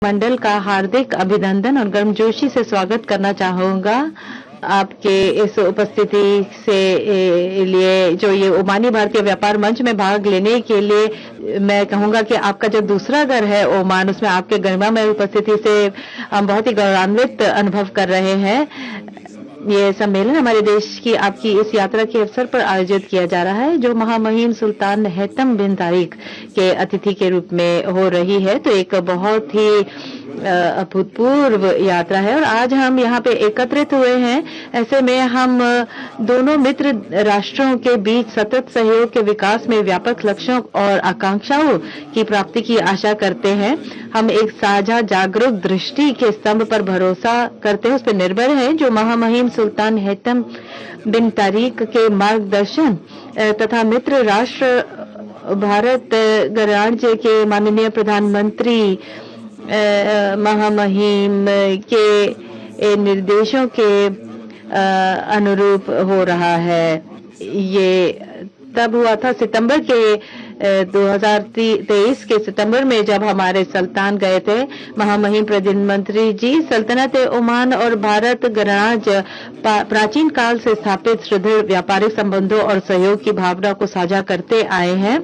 मंडल का हार्दिक अभिनंदन और गर्मजोशी से स्वागत करना चाहूंगा। आपके इस उपस्थिति से लिए जो ये ओमानी भारतीय व्यापार मंच में भाग लेने के लिए मैं कहूंगा कि आपका जो दूसरा घर है ओमान, उसमें आपके गरिमामय उपस्थिति से हम बहुत ही गौरवान्वित अनुभव कर रहे हैं। ये सम्मेलन हमारे देश की आपकी इस यात्रा के अवसर पर आयोजित किया जा रहा है, जो महामहिम सुल्तान हैतम बिन तारिक के अतिथि के रूप में हो रही है। तो एक बहुत ही अभूतपूर्व यात्रा है और आज हम यहाँ पे एकत्रित हुए हैं। ऐसे में हम दोनों मित्र राष्ट्रों के बीच सतत सहयोग के विकास में व्यापक लक्ष्यों और आकांक्षाओं की प्राप्ति की आशा करते हैं। हम एक साझा जागरूक दृष्टि के स्तंभ पर भरोसा करते हैं, उस पर निर्भर है, जो महामहिम सुल्तान हैतम बिन तारिक के मार्गदर्शन तथा मित्र राष्ट्र भारत गणराज्य के माननीय प्रधानमंत्री महामहिम के निर्देशों के अनुरूप हो रहा है। ये तब हुआ था सितंबर के 2023 के सितंबर में, जब हमारे सुल्तान गए थे। महामहिम प्रधानमंत्री जी सल्तनत ओमान और भारत गणराज्य प्राचीन काल से स्थापित सुदृढ़ व्यापारिक संबंधों और सहयोग की भावना को साझा करते आए हैं।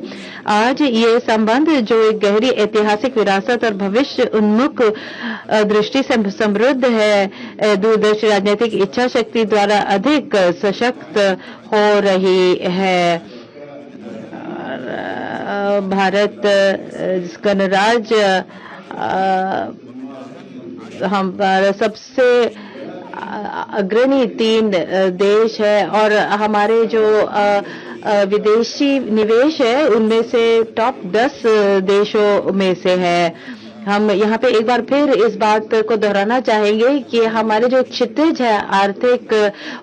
आज ये संबंध, जो एक गहरी ऐतिहासिक विरासत और भविष्य उन्मुख दृष्टि से समृद्ध है, दूरदर्शी राजनीतिक इच्छा शक्ति द्वारा अधिक सशक्त हो रही है। भारत गणराज्य हमारा सबसे अग्रणी 3 देश है और हमारे जो विदेशी निवेश है उनमें से टॉप 10 देशों में से है। हम यहाँ पे एक बार फिर इस बात को दोहराना चाहेंगे कि हमारे जो क्षितिज है आर्थिक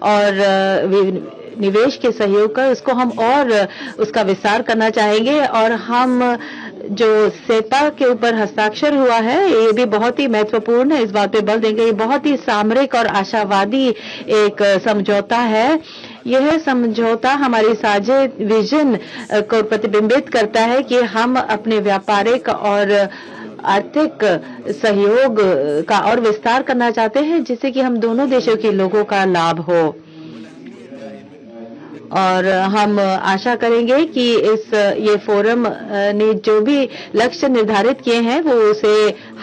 और निवेश के सहयोग का, उसको हम और उसका विस्तार करना चाहेंगे। और हम जो सेपा के ऊपर हस्ताक्षर हुआ है, ये भी बहुत ही महत्वपूर्ण है, इस बात पे बल देंगे। ये बहुत ही सामरिक और आशावादी एक समझौता है। यह समझौता हमारी साझे विजन को प्रतिबिंबित करता है कि हम अपने व्यापारिक और आर्थिक सहयोग का और विस्तार करना चाहते हैं, जिससे कि हम दोनों देशों के लोगों का लाभ हो। और हम आशा करेंगे कि ये फोरम ने जो भी लक्ष्य निर्धारित किए हैं वो उसे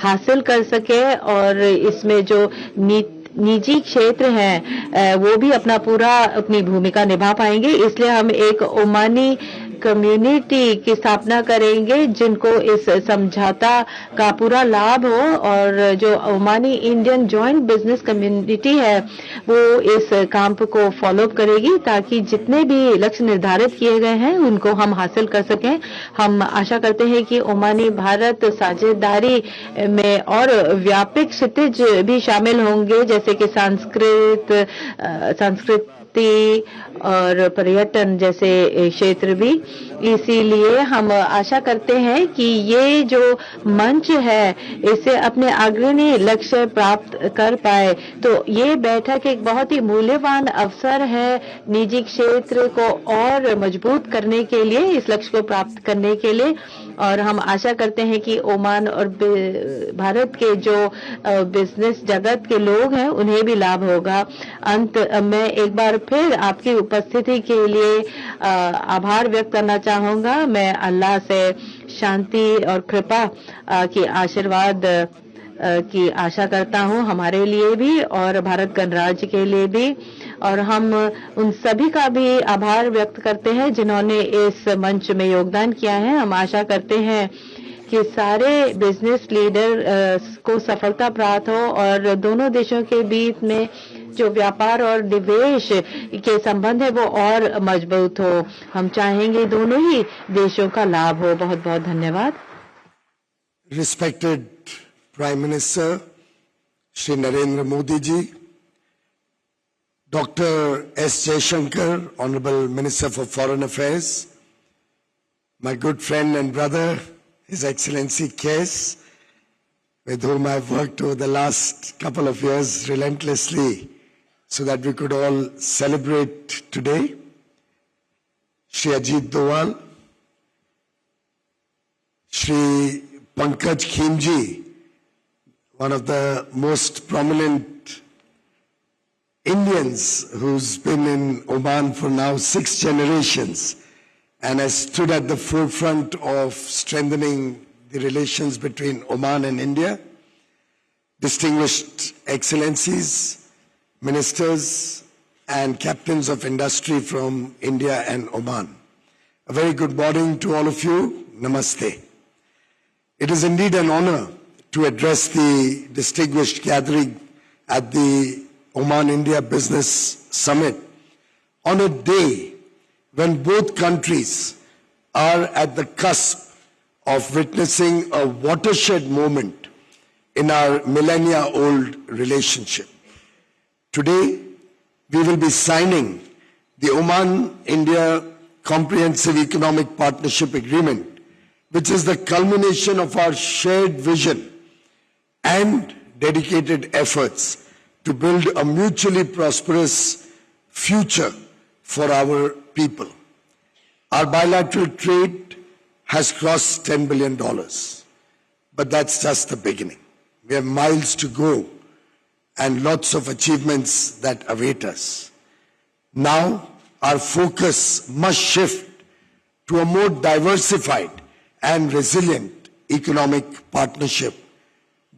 हासिल कर सके और इसमें जो निजी क्षेत्र हैं वो भी अपनी भूमिका निभा पाएंगे। इसलिए हम एक ओमानी कम्युनिटी की स्थापना करेंगे जिनको इस समझौता का पूरा लाभ हो, और जो Omani Indian joint business community है वो इस काम को फॉलो अप करेगी, ताकि जितने भी लक्ष्य निर्धारित किए गए हैं उनको हम हासिल कर सकें। हम आशा करते हैं कि ओमानी भारत साझेदारी में और व्यापक क्षितिज भी शामिल होंगे, जैसे कि संस्कृति और पर्यटन जैसे क्षेत्र भी। इसीलिए हम आशा करते हैं कि ये जो मंच है इसे अपने अग्रणी लक्ष्य प्राप्त कर पाए। तो ये बैठक एक बहुत ही मूल्यवान अवसर है निजी क्षेत्र को और मजबूत करने के लिए, इस लक्ष्य को प्राप्त करने के लिए। और हम आशा करते हैं कि ओमान और भारत के जो बिजनेस जगत के लोग हैं उन्हें भी लाभ होगा। अंत में एक बार फिर आपकी उपस्थिति के लिए आभार व्यक्त करना चाहूंगा। मैं अल्लाह से शांति और कृपा की आशीर्वाद की आशा करता हूं, हमारे लिए भी और भारत गणराज्य के लिए भी। और हम उन सभी का भी आभार व्यक्त करते हैं जिन्होंने इस मंच में योगदान किया है। हम आशा करते हैं कि सारे बिजनेस लीडर को सफलता प्राप्त हो और दोनों देशों के बीच में जो व्यापार और निवेश के संबंध है वो और मजबूत हो। हम चाहेंगे दोनों ही देशों का लाभ हो। बहुत बहुत धन्यवाद। Respected Prime Minister Shri Narendra Modi ji, Dr. S. Jaishankar, Honorable Minister for Foreign Affairs, my good friend and brother, His Excellency Kes, with whom I've worked over the last couple of years relentlessly so that we could all celebrate today, Shri Ajit Doval, Shri Pankaj Khimji, one of the most prominent Indians who's been in Oman for now 6 generations and has stood at the forefront of strengthening the relations between Oman and India. Distinguished excellencies, ministers, and captains of industry from India and Oman. A very good morning to all of you. Namaste. It is indeed an honor to address the distinguished gathering at the Oman-India Business Summit on a day when both countries are at the cusp of witnessing a watershed moment in our millennia-old relationship. Today, we will be signing the Oman-India Comprehensive Economic Partnership Agreement, which is the culmination of our shared vision and dedicated efforts to build a mutually prosperous future for our people. Our bilateral trade has crossed $10 billion, but that's just the beginning. We have miles to go and lots of achievements that await us. Now, our focus must shift to a more diversified and resilient economic partnership,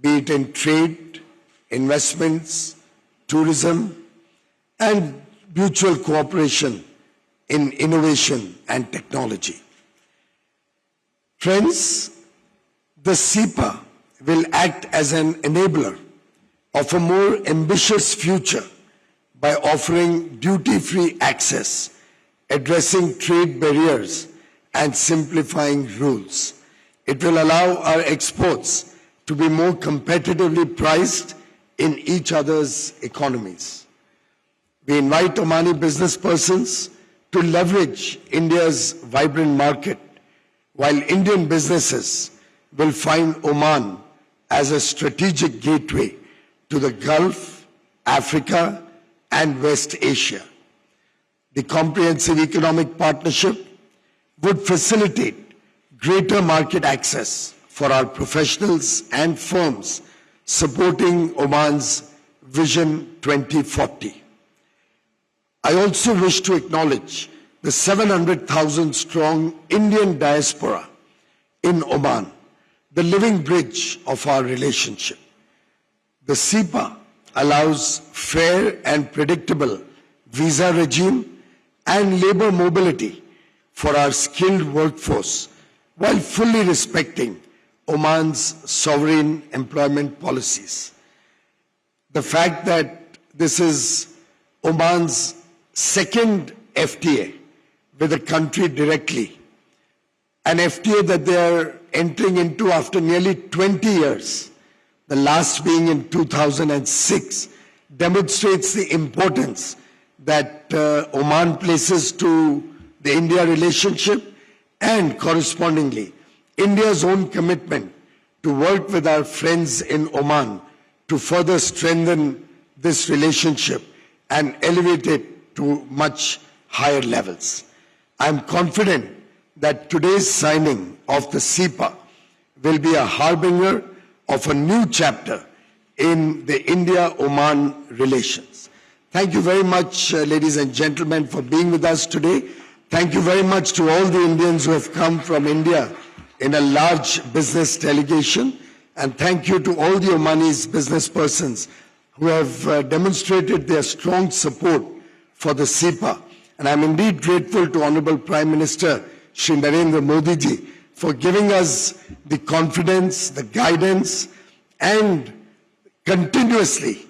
be it in trade, investments, tourism, and mutual cooperation in innovation and technology. Friends, the CEPA will act as an enabler of a more ambitious future by offering duty-free access, addressing trade barriers, and simplifying rules. It will allow our exports to be more competitively priced in each other's economies. We invite Omani business persons to leverage India's vibrant market, while Indian businesses will find Oman as a strategic gateway to the Gulf, Africa, and West Asia. The Comprehensive Economic Partnership would facilitate greater market access for our professionals and firms, supporting Oman's Vision 2040. I also wish to acknowledge the 700,000 strong Indian diaspora in Oman, the living bridge of our relationship. The CEPA allows fair and predictable visa regime and labor mobility for our skilled workforce, while fully respecting Oman's sovereign employment policies. The fact that this is Oman's second FTA with a country directly, an FTA that they are entering into after nearly 20 years, the last being in 2006, demonstrates the importance that Oman places to the India relationship, and correspondingly, India's own commitment to work with our friends in Oman to further strengthen this relationship and elevate it to much higher levels. I am confident that today's signing of the CEPA will be a harbinger of a new chapter in the India-Oman relations. Thank you very much, ladies and gentlemen, for being with us today. Thank you very much to all the Indians who have come from India in a large business delegation. And thank you to all the Omanis business persons who have demonstrated their strong support for the CEPA. And I'm indeed grateful to Honorable Prime Minister Shri Narendra Modi ji for giving us the confidence, the guidance, and continuously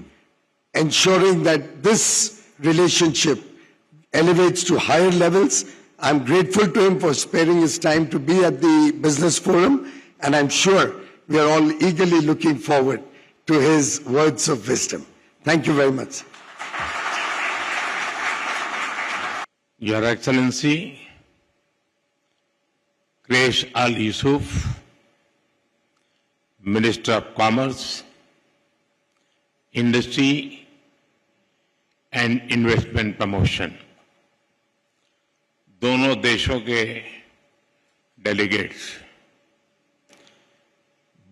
ensuring that this relationship elevates to higher levels. I'm grateful to him for sparing his time to be at the Business Forum, and I'm sure we are all eagerly looking forward to his words of wisdom. Thank you very much. Your Excellency, Quraish Al Yusuf, Minister of Commerce, Industry and Investment Promotion, दोनों देशों के delegates,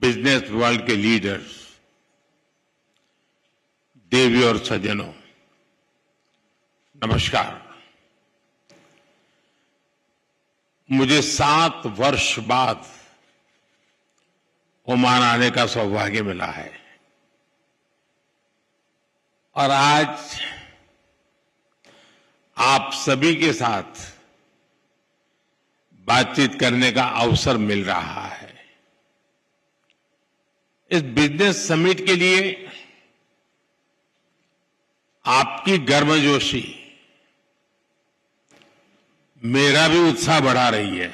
business world के leaders, देवी और सज्जनों, नमस्कार। मुझे 7 वर्ष बाद ओमान आने का सौभाग्य मिला है और आज आप सभी के साथ बातचीत करने का अवसर मिल रहा है। इस बिजनेस समिट के लिए आपकी गर्मजोशी मेरा भी उत्साह बढ़ा रही है।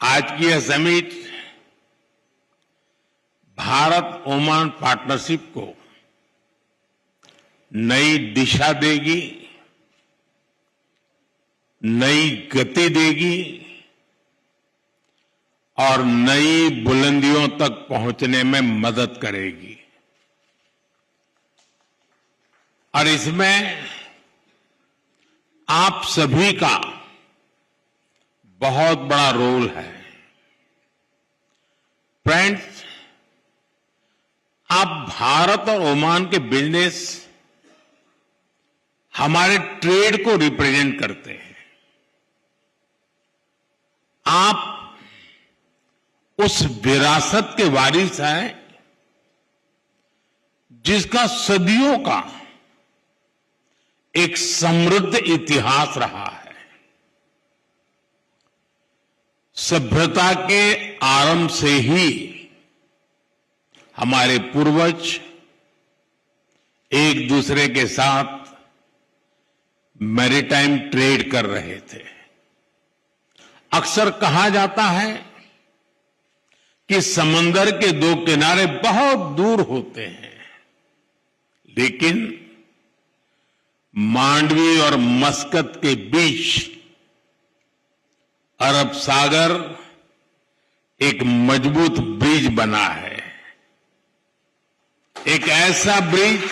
आज की यह समिट भारत ओमान पार्टनरशिप को नई दिशा देगी, नई गति देगी और नई बुलंदियों तक पहुंचने में मदद करेगी। और इसमें आप सभी का बहुत बड़ा रोल है। फ्रेंड्स, आप भारत और ओमान के बिजनेस हमारे ट्रेड को रिप्रेजेंट करते हैं। आप उस विरासत के वारिस हैं जिसका सदियों का एक समृद्ध इतिहास रहा है। सभ्यता के आरंभ से ही हमारे पूर्वज एक दूसरे के साथ मैरीटाइम ट्रेड कर रहे थे। अक्सर कहा जाता है कि समंदर के 2 किनारे बहुत दूर होते हैं, लेकिन मांडवी और मस्कत के बीच अरब सागर एक मजबूत ब्रिज बना है। एक ऐसा ब्रिज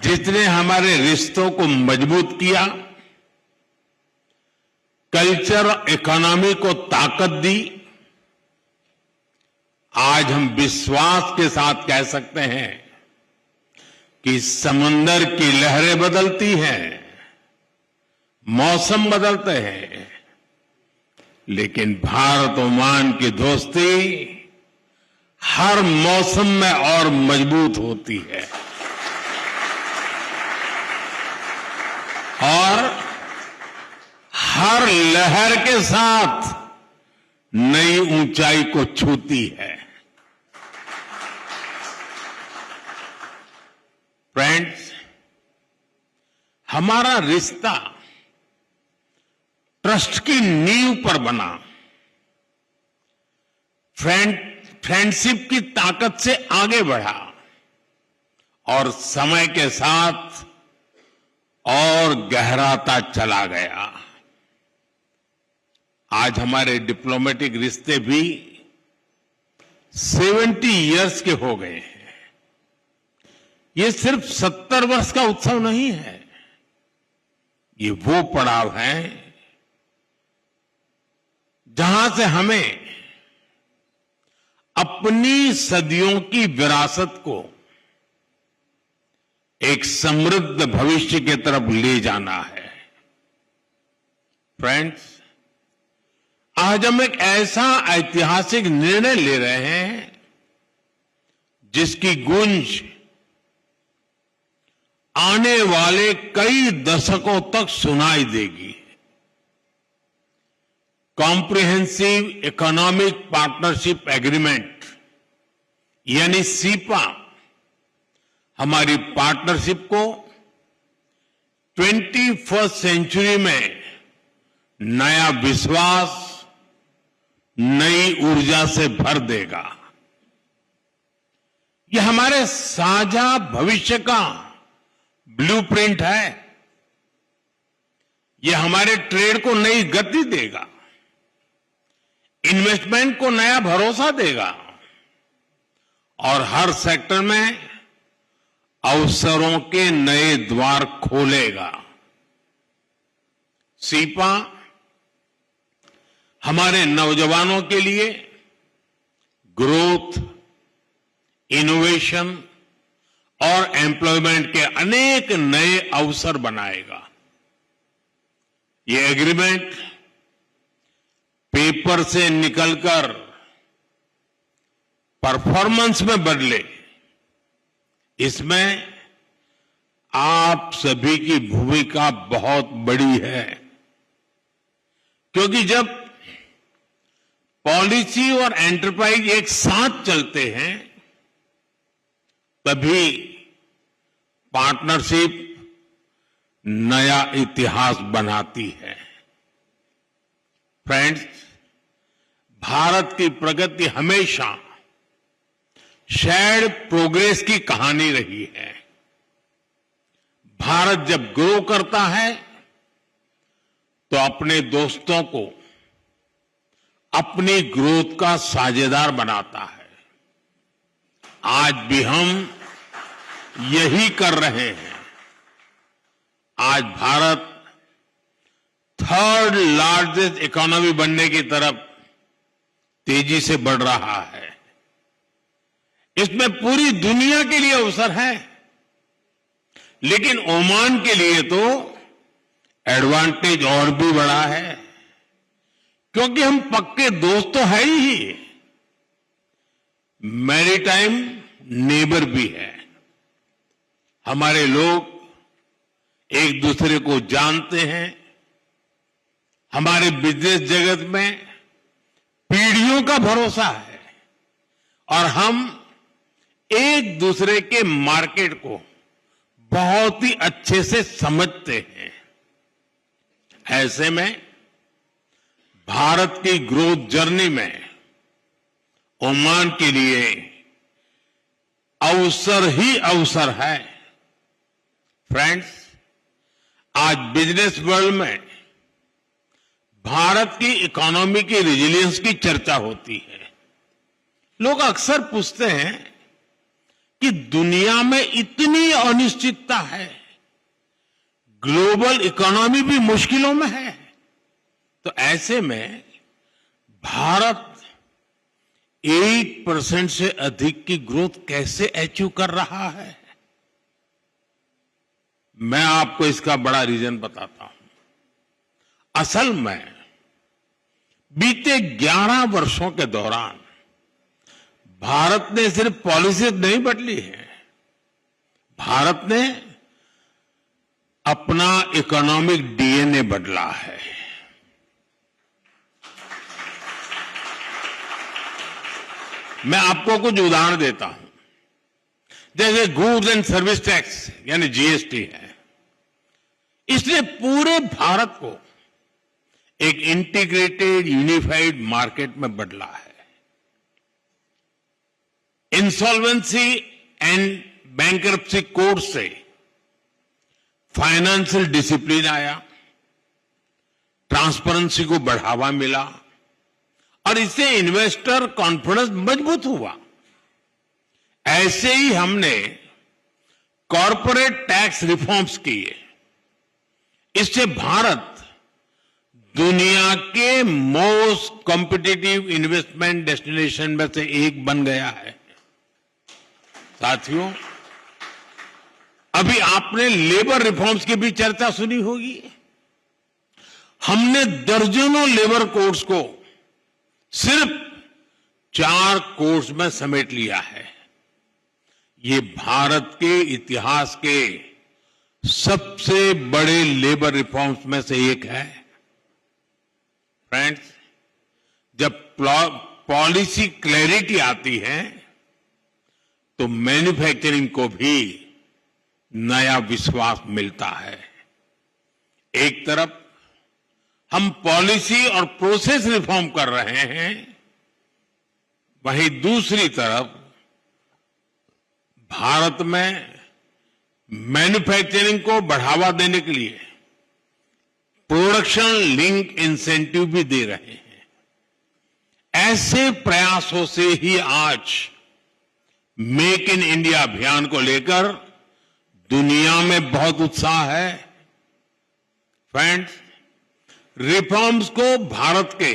जिसने हमारे रिश्तों को मजबूत किया, कल्चर और इकोनॉमी को ताकत दी। आज हम विश्वास के साथ कह सकते हैं कि समंदर की लहरें बदलती हैं, मौसम बदलते हैं, लेकिन भारत ओमान की दोस्ती हर मौसम में और मजबूत होती है और हर लहर के साथ नई ऊंचाई को छूती है। फ्रेंड्स, हमारा रिश्ता ट्रस्ट की नींव पर बना। फ्रेंडशिप की ताकत से आगे बढ़ा और समय के साथ और गहराता चला गया। आज हमारे डिप्लोमेटिक रिश्ते भी 70 इयर्स के हो गए हैं। ये सिर्फ 70 वर्ष का उत्सव नहीं है, ये वो पड़ाव है जहां से हमें अपनी सदियों की विरासत को एक समृद्ध भविष्य की तरफ ले जाना है। फ्रेंड्स, आज हम एक ऐसा ऐतिहासिक निर्णय ले रहे हैं जिसकी गूंज आने वाले कई दशकों तक सुनाई देगी। कॉम्प्रिहेंसिव इकोनॉमिक पार्टनरशिप एग्रीमेंट यानी सीपा हमारी पार्टनरशिप को 21वीं सेंचुरी में नया विश्वास, नई ऊर्जा से भर देगा। यह हमारे साझा भविष्य का ब्लूप्रिंट है। यह हमारे ट्रेड को नई गति देगा, इन्वेस्टमेंट को नया भरोसा देगा और हर सेक्टर में अवसरों के नए द्वार खोलेगा। सीपा हमारे नौजवानों के लिए ग्रोथ, इनोवेशन और एम्प्लॉयमेंट के अनेक नए अवसर बनाएगा। ये एग्रीमेंट पेपर से निकलकर परफॉर्मेंस में बदले, इसमें आप सभी की भूमिका बहुत बड़ी है, क्योंकि जब पॉलिसी और एंटरप्राइज एक साथ चलते हैं तभी पार्टनरशिप नया इतिहास बनाती है। फ्रेंड्स, भारत की प्रगति हमेशा शेयर्ड प्रोग्रेस की कहानी रही है। भारत जब ग्रो करता है तो अपने दोस्तों को अपनी ग्रोथ का साझेदार बनाता है। आज भी हम यही कर रहे हैं। आज भारत थर्ड लार्जेस्ट इकोनॉमी बनने की तरफ तेजी से बढ़ रहा है। इसमें पूरी दुनिया के लिए अवसर है, लेकिन ओमान के लिए तो एडवांटेज और भी बड़ा है, क्योंकि हम पक्के दोस्त तो है ही, मैरीटाइम नेबर भी है। हमारे लोग एक दूसरे को जानते हैं। हमारे बिजनेस जगत में पीढ़ियों का भरोसा है और हम एक दूसरे के मार्केट को बहुत ही अच्छे से समझते हैं। ऐसे में भारत की ग्रोथ जर्नी में ओमान के लिए अवसर ही अवसर है। फ्रेंड्स, आज बिजनेस वर्ल्ड में भारत की इकोनॉमी की रेजिलियंस की चर्चा होती है। लोग अक्सर पूछते हैं कि दुनिया में इतनी अनिश्चितता है, ग्लोबल इकोनॉमी भी मुश्किलों में है, तो ऐसे में भारत 8% से अधिक की ग्रोथ कैसे अचीव कर रहा है? मैं आपको इसका बड़ा रीजन बताता हूं। असल में बीते 11 वर्षों के दौरान भारत ने सिर्फ पॉलिसी नहीं बदली है, भारत ने अपना इकोनॉमिक डीएनए बदला है। मैं आपको कुछ उदाहरण देता हूं। जैसे गुड्स एंड सर्विस टैक्स यानी जीएसटी है, इसने पूरे भारत को एक इंटीग्रेटेड यूनिफाइड मार्केट में बदला है। इंसॉल्वेंसी एंड बैंकरप्सी कोड से फाइनेंशियल डिसिप्लिन आया, ट्रांसपेरेंसी को बढ़ावा मिला और इससे इन्वेस्टर कॉन्फिडेंस मजबूत हुआ। ऐसे ही हमने कॉरपोरेट टैक्स रिफॉर्म्स किए। इससे भारत दुनिया के मोस्ट कॉम्पिटिटिव इन्वेस्टमेंट डेस्टिनेशन में से एक बन गया है। साथियों, अभी आपने लेबर रिफॉर्म्स की भी चर्चा सुनी होगी। हमने दर्जनों लेबर कोड्स को सिर्फ 4 कोड्स में समेट लिया है। ये भारत के इतिहास के सबसे बड़े लेबर रिफॉर्म्स में से एक है। फ्रेंड्स, जब पॉलिसी क्लैरिटी आती है तो मैन्युफैक्चरिंग को भी नया विश्वास मिलता है। एक तरफ हम पॉलिसी और प्रोसेस रिफॉर्म कर रहे हैं, वहीं दूसरी तरफ भारत में मैन्युफैक्चरिंग को बढ़ावा देने के लिए प्रोडक्शन लिंक इंसेंटिव भी दे रहे हैं। ऐसे प्रयासों से ही आज मेक इन इंडिया अभियान को लेकर दुनिया में बहुत उत्साह है। फ्रेंड्स, रिफॉर्म्स को भारत के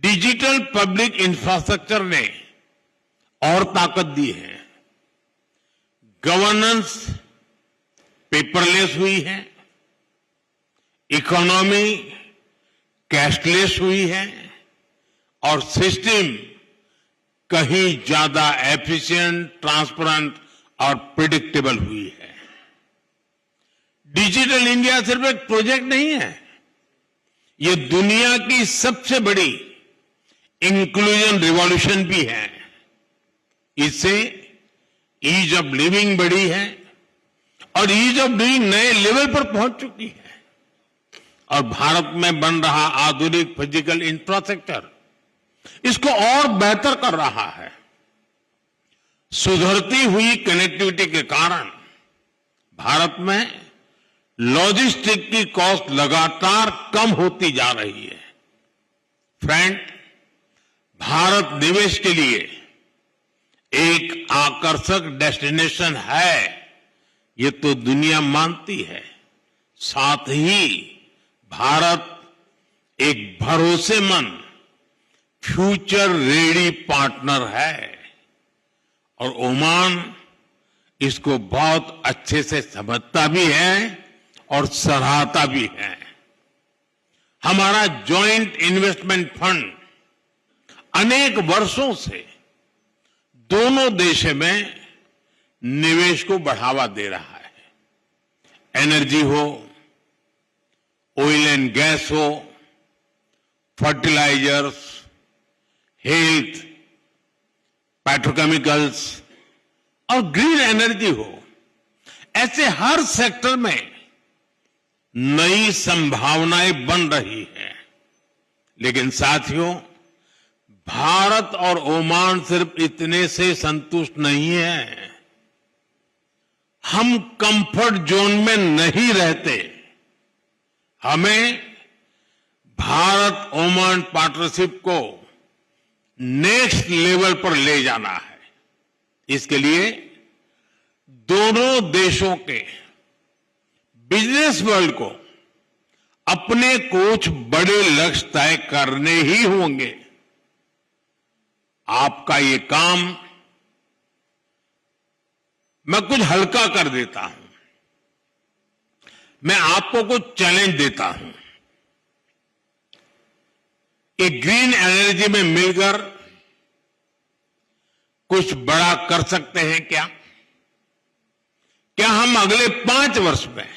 डिजिटल पब्लिक इंफ्रास्ट्रक्चर ने और ताकत दी है। गवर्नेंस पेपरलेस हुई है, इकोनॉमी कैशलेस हुई है और सिस्टम कहीं ज्यादा एफिशिएंट, ट्रांसपेरेंट और प्रिडिक्टेबल हुई है। डिजिटल इंडिया सिर्फ एक प्रोजेक्ट नहीं है, ये दुनिया की सबसे बड़ी इंक्लूजन रिवॉल्यूशन भी है। इससे ईज ऑफ लिविंग बढ़ी है और ईज ऑफ डूइंग नए लेवल पर पहुंच चुकी है और भारत में बन रहा आधुनिक फिजिकल इंफ्रास्ट्रक्चर इसको और बेहतर कर रहा है। सुधरती हुई कनेक्टिविटी के कारण भारत में लॉजिस्टिक की कॉस्ट लगातार कम होती जा रही है। फ्रेंड, भारत निवेश के लिए एक आकर्षक डेस्टिनेशन है, ये तो दुनिया मानती है। साथ ही भारत एक भरोसेमंद फ्यूचर रेडी पार्टनर है और ओमान इसको बहुत अच्छे से समझता भी है और सराहता भी है। हमारा जॉइंट इन्वेस्टमेंट फंड अनेक वर्षों से दोनों देशों में निवेश को बढ़ावा दे रहा है। एनर्जी हो, ऑयल एंड गैस हो, फर्टिलाइजर्स, हेल्थ, पेट्रोकेमिकल्स और ग्रीन एनर्जी हो, ऐसे हर सेक्टर में नई संभावनाएं बन रही है। लेकिन साथियों, भारत और ओमान सिर्फ इतने से संतुष्ट नहीं है। हम कंफर्ट जोन में नहीं रहते। हमें भारत ओमान पार्टनरशिप को नेक्स्ट लेवल पर ले जाना है। इसके लिए दोनों देशों के बिजनेस वर्ल्ड को अपने कुछ बड़े लक्ष्य तय करने ही होंगे। आपका ये काम मैं कुछ हल्का कर देता हूं। मैं आपको कुछ चैलेंज देता हूं कि ग्रीन एनर्जी में मिलकर कुछ बड़ा कर सकते हैं क्या? क्या हम अगले 5 वर्ष में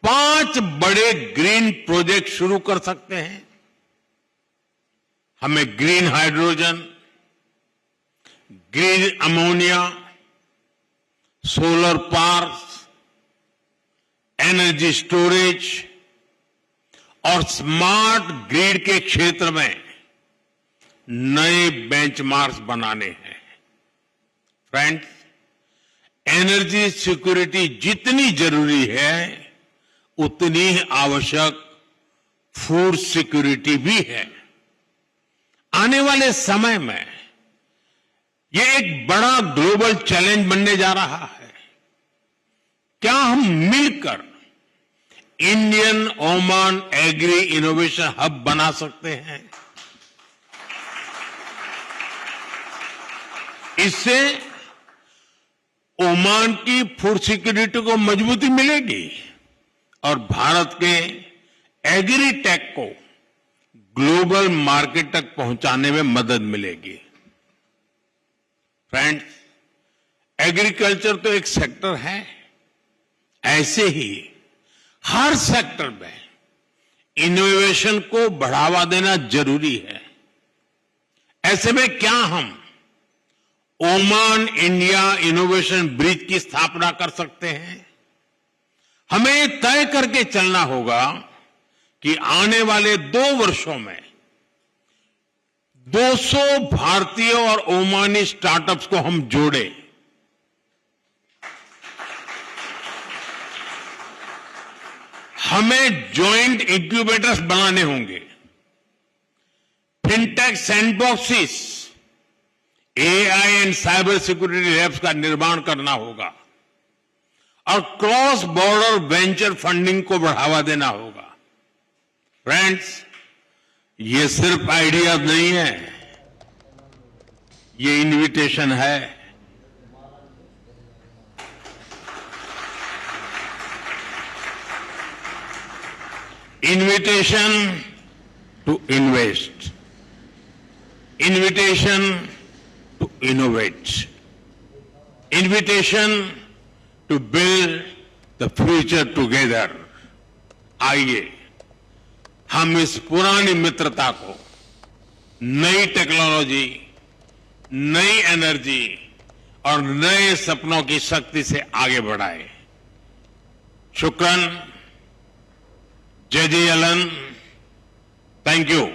5 बड़े ग्रीन प्रोजेक्ट शुरू कर सकते हैं? हमें green hydrogen, green ammonia, solar parks, energy storage और स्मार्ट ग्रिड के क्षेत्र में नए बेंचमार्क्स बनाने हैं। फ्रेंड्स, एनर्जी सिक्योरिटी जितनी जरूरी है उतनी ही आवश्यक फूड सिक्योरिटी भी है। आने वाले समय में यह एक बड़ा ग्लोबल चैलेंज बनने जा रहा है। क्या हम मिलकर Indian Oman agri innovation hub बना सकते हैं? इससे ओमान की फूड सिक्योरिटी को मजबूती मिलेगी और भारत के एग्री टेक को ग्लोबल मार्केट तक पहुंचाने में मदद मिलेगी। फ्रेंड्स, एग्रीकल्चर तो एक सेक्टर है, ऐसे ही हर सेक्टर में इनोवेशन को बढ़ावा देना जरूरी है। ऐसे में क्या हम ओमान इंडिया इनोवेशन ब्रिज की स्थापना कर सकते हैं? हमें तय करके चलना होगा कि आने वाले 2 वर्षों में 200 भारतीय और ओमानी स्टार्टअप्स को हम जोड़ें। हमें जॉइंट इंक्यूबेटर्स बनाने होंगे, fintech sandboxes, AI and cyber security labs का निर्माण करना होगा और क्रॉस बॉर्डर वेंचर फंडिंग को बढ़ावा देना होगा। फ्रेंड्स, ये सिर्फ आइडियाज नहीं है, ये इनविटेशन है। Invitation to invest, invitation to innovate, invitation to build the future together. आइए हम इस पुरानी मित्रता को नई टेक्नोलॉजी, नई एनर्जी और नए सपनों की शक्ति से आगे बढ़ाएं। शुक्रान, जय जय अलन, थैंक यू।